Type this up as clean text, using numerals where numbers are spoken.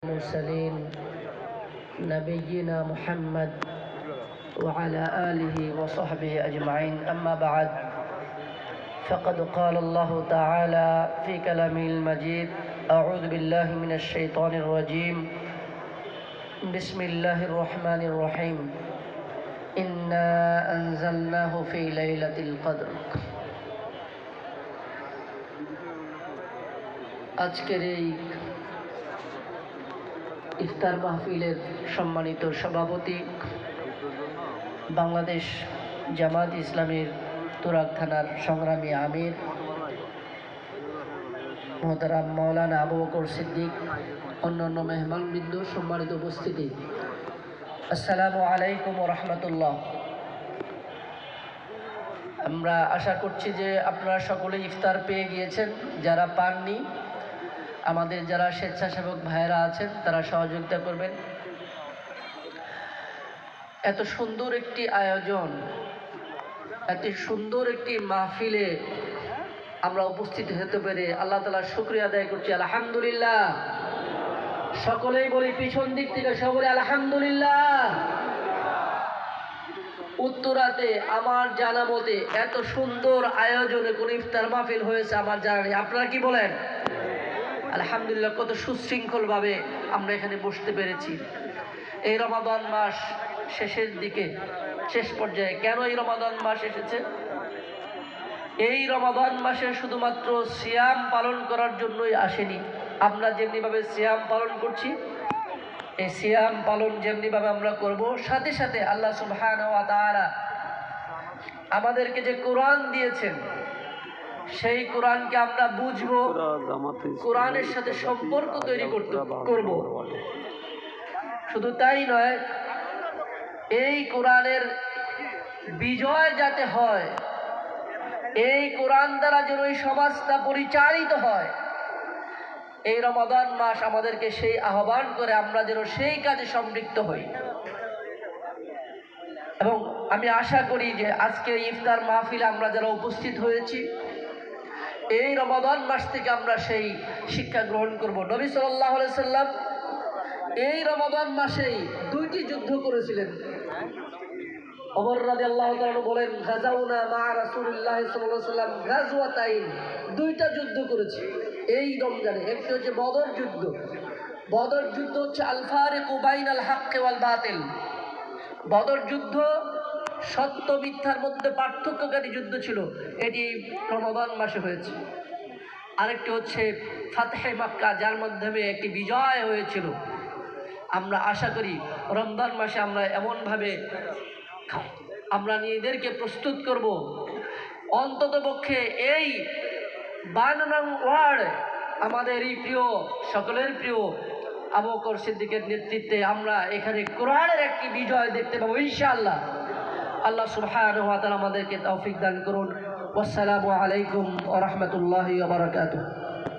المرسلين نبينا محمد وعلى آله وصحبه أجمعين أما بعد فقد قال الله تعالى في كلامه المجيد أعوذ بالله من الشيطان الرجيم بسم الله الرحمن الرحيم إنا أنزلناه في ليلة القدر আজকের এই ইফতার মাহফিলের সম্মানিত সভাপতি বাংলাদেশ জামাত ইসলামীর তুরাগ থানার সংগ্রামী আমির মোহতারাম মাওলানা আবু বকর সিদ্দিক, অন্যান্য মেহমানবৃন্দ, সম্মানিত উপস্থিতি, আসসালামু আলাইকুম ওয়া রাহমাতুল্লাহ। আমরা আশা করছি যে আপনারা সকলে ইফতার পেয়ে গিয়েছেন। যারা পাননি, আমাদের যারা স্বেচ্ছাসেবক ভাইয়েরা আছেন তারা সহযোগিতা করবেন। এত সুন্দর একটি আয়োজন, এত সুন্দর একটি মাহফিলে আমরা উপস্থিত হতে পেরে আল্লাহ তাআলার শুকরিয়া আদায় করছি, আলহামদুলিল্লাহ। সকলেই বলি পিছন দিক থেকে সকলে আলহামদুলিল্লাহ। উত্তরাতে আমার জানা মতে এত সুন্দর আয়োজনে কোন ইফতার মাহফিল হয়েছে আমার জানা নেই। আপনারা কি বলেন? আলহামদুলিল্লাহ, কত সুশৃঙ্খলভাবে আমরা এখানে বসতে পেরেছি। এই রমাদান মাস শেষের দিকে, শেষ পর্যায়ে কেন এই রমাদান মাস এসেছে? এই রমাদান মাসে শুধুমাত্র সিয়াম পালন করার জন্যই আসেনি। আমরা যেমনিভাবে সিয়াম পালন করছি, এই সিয়াম পালন যেমনিভাবে আমরা করব, সাথে সাথে আল্লাহ সুবহানাহু ওয়া তাআলা আমাদেরকে যে কোরআন দিয়েছেন সেই কোরআনকে আমরা বুঝবো, কোরআনের সাথে সম্পর্ক তৈরি করব। শুধু তাই নয়, এই কোরআনের বিজয় যাতে হয়, এই কোরআন দ্বারা যেন এই সমাজটা পরিচালিত হয়, এই রমাদান মাস আমাদেরকে সেই আহ্বান করে আমরা যেন সেই কাজে সম্পৃক্ত হই। এবং আমি আশা করি যে আজকে ইফতার মাহফিলে আমরা যারা উপস্থিত হয়েছি, এই রমাদান মাস থেকে আমরা সেই শিক্ষা গ্রহণ করব। নবী সাল্লাল্লাহু আলাইহি সাল্লাম এই রমাদান মাসেই দুইটি যুদ্ধ করেছিলেন। ওমর রাদিয়াল্লাহু তাআলা বলেন, গাজাউনা মা রাসূলুল্লাহ সাল্লাল্লাহু আলাইহি সাল্লাম গাজওয়াতাইন, দুইটা যুদ্ধ করেছি এই রমজানে। একটি হচ্ছে বদর যুদ্ধ। বদর যুদ্ধ হচ্ছে আল ফারিকু বাইনাল হাক্কি ওয়াল বাতিল। বদর যুদ্ধ সত্য মিথ্যার মধ্যে পার্থক্যকারী যুদ্ধ ছিল, এটি রমাদান মাসে হয়েছে। আরেকটি হচ্ছে ফাতহে মক্কা, যার মাধ্যমে একটি বিজয় হয়েছিল। আমরা আশা করি রমজান মাসে আমরা এমনভাবে আমরা নিজেদেরকে প্রস্তুত করব, অন্তত পক্ষে এই 52 নং ওয়ার্ড আমাদের এই প্রিয়, সকলের প্রিয় আবু বকর সিদ্দিকের নেতৃত্বে আমরা এখানে কোরআনের একটি বিজয় দেখতে পাবো ইনশাআল্লাহ। আল্লাহ সুবহানাহু ওয়া তাআলা আমাদেরকে তৌফিক দান করুন। ওয়াসসালামু আলাইকুম ওয়া রাহমাতুল্লাহি ওয়া বারাকাতুহু।